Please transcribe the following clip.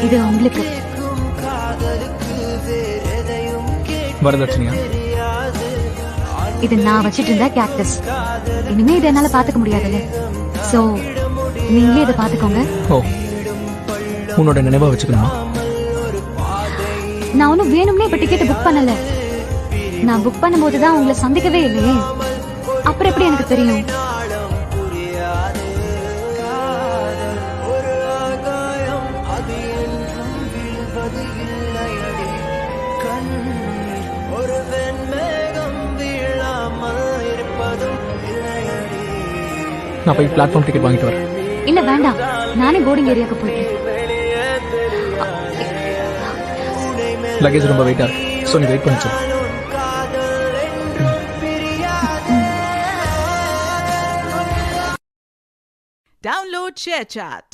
இது உங்களுக்கு. வரதட்சணையா? இது நான் வச்சிட்டு இருந்த கேக்டஸ். இனிமே இதை என்னால பாத்துக்க முடியாதுல்ல, சோ நீங்களே இதை பாத்துக்கோங்க. ஓ, உன்னோட நினைவா வச்சுக்கணுமா? நான் ஒன்னும் வேணும்னே இப்ப டிக்கெட் புக் பண்ணல. நான் புக் பண்ணும்போதுதான் உங்களை சந்திக்கவே இல்லையே, அப்புறம் எப்படி எனக்கு தெரியும்? நான் போய் பிளாட்ஃபார்ம் டிக்கெட் வாங்கிட்டு வரேன். இல்ல வேண்டாம், நானே போர்டிங் ஏரியாவுக்கு போயிட்டேன். லக்கேஜ் ரொம்ப வெயிட்டா இருக்கு, ஸோ நீ வெயிட் பண்ணிச்சு. Download ShareChat.